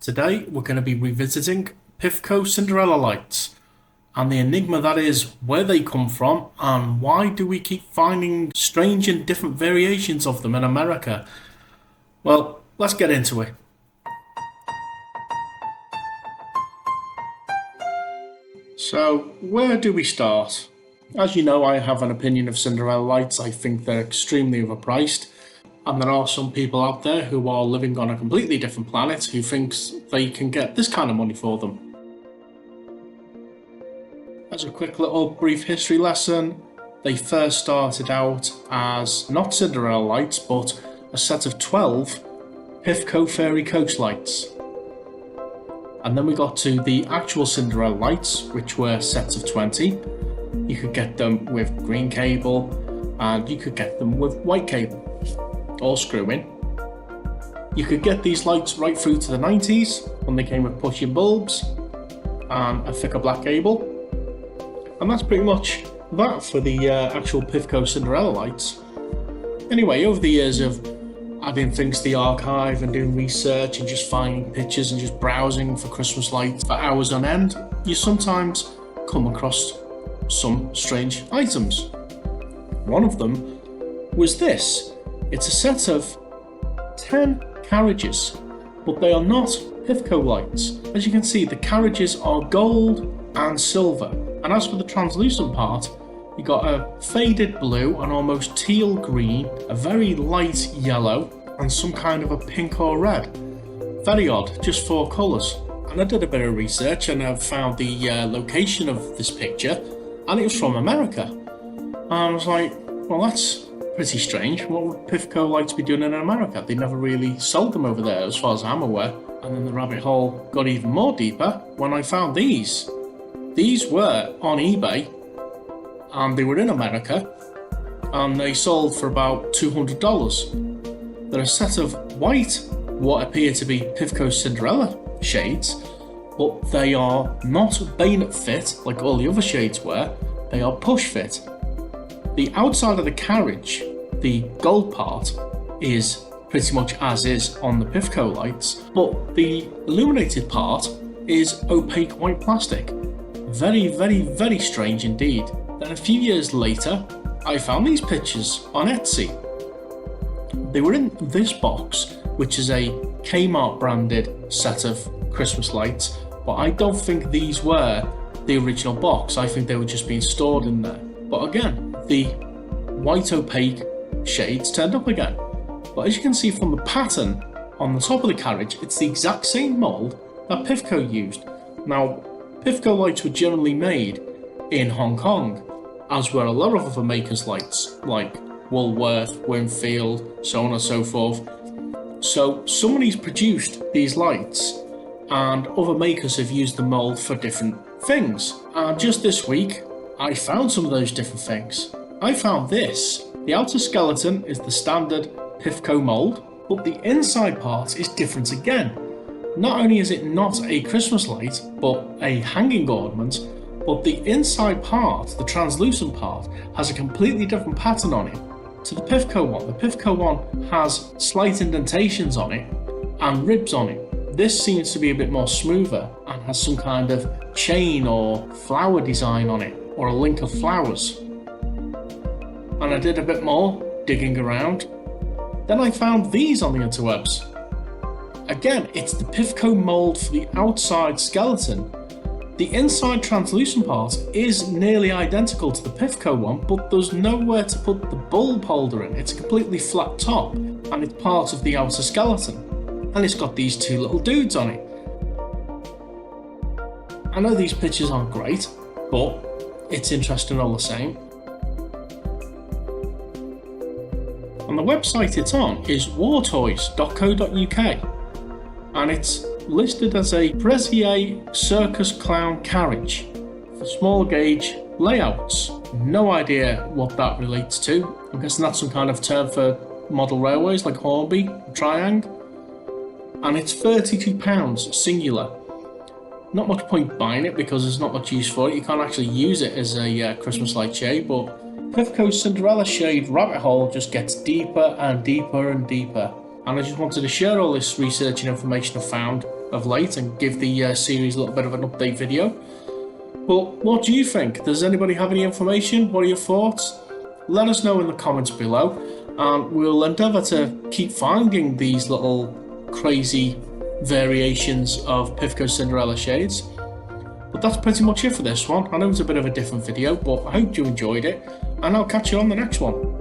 Today we're going to be revisiting PIFCO Cinderella lights and the enigma that is where they come from and why do we keep finding strange and different variations of them in America. Well, let's get into it. So, where do we start? As you know, I have an opinion of Cinderella lights. I think they're extremely overpriced. And there are some people out there who are living on a completely different planet who thinks they can get this kind of money for them. As a quick little brief history lesson, they first started out as not Cinderella lights, but a set of 12 PIFCO Fairy Coast lights. And then we got to the actual Cinderella lights, which were sets of 20. You could get them with green cable, and you could get them with white cable, all screw in. You could get these lights right through to the 90s when they came with push-in bulbs and a thicker black cable. And that's pretty much that for the actual PIFCO Cinderella lights. Anyway, over the years of adding things to the archive and doing research and just finding pictures and just browsing for Christmas lights for hours on end, you sometimes come across some strange items. One of them was this. It's a set of 10 carriages, but they are not PIFCO lights. As you can see, the carriages are gold and silver. And as for the translucent part, you got a faded blue, an almost teal green, a very light yellow, and some kind of a pink or red. Very odd, just 4 colours. And I did a bit of research and I found the location of this picture, and it was from America. And I was like, well, that's pretty strange. What would PIFCO lights be doing in America? They never really sold them over there as far as I'm aware. And then the rabbit hole got even more deeper when I found these. These were on eBay and they were in America and they sold for about $200. They're a set of white, what appear to be PIFCO Cinderella shades, but they are not bayonet fit like all the other shades were, they are push fit. The outside of the carriage, the gold part, is pretty much as is on the PIFCO lights, but the illuminated part is opaque white plastic. Very, very, very strange indeed. Then a few years later, I found these pictures on Etsy. They were in this box, which is a Kmart branded set of Christmas lights, but I don't think these were the original box. I think they were just being stored in there. But again, the white opaque shades turned up again. But as you can see from the pattern on the top of the carriage, it's the exact same mould that PIFCO used. Now, PIFCO lights were generally made in Hong Kong, as were a lot of other makers' lights, like Woolworth, Winfield, so on and so forth. So somebody's produced these lights, and other makers have used the mould for different things. And just this week, I found some of those different things. I found this. The outer skeleton is the standard PIFCO mould, but the inside part is different again. Not only is it not a Christmas light, but a hanging ornament, but the inside part, the translucent part, has a completely different pattern on it to the PIFCO one. The PIFCO one has slight indentations on it and ribs on it. This seems to be a bit more smoother and has some kind of chain or flower design on it, or a link of flowers. And I did a bit more digging around. Then I found these on the interwebs. Again, it's the PIFCO mould for the outside skeleton. The inside translucent part is nearly identical to the PIFCO one, but there's nowhere to put the bulb holder in. It's a completely flat top, and it's part of the outer skeleton. And it's got these 2 little dudes on it. I know these pictures aren't great, but it's interesting all the same. And the website it's on is wartoys.co.uk. And it's listed as a Brazier Circus Clown carriage for small gauge layouts. No idea what that relates to. I'm guessing that's some kind of term for model railways like Hornby, Triang. And it's £32 singular. Not much point buying it because there's not much use for it. You can't actually use it as a Christmas light shade, but PIFCO's Cinderella shade rabbit hole just gets deeper and deeper and deeper. And I just wanted to share all this research and information I found of late and give the series a little bit of an update video. But what do you think? Does anybody have any information? What are your thoughts? Let us know in the comments below, and we'll endeavour to keep finding these little crazy variations of PIFCO Cinderella shades. But that's pretty much it for this one. I know it's a bit of a different video, but I hope you enjoyed it, and I'll catch you on the next one.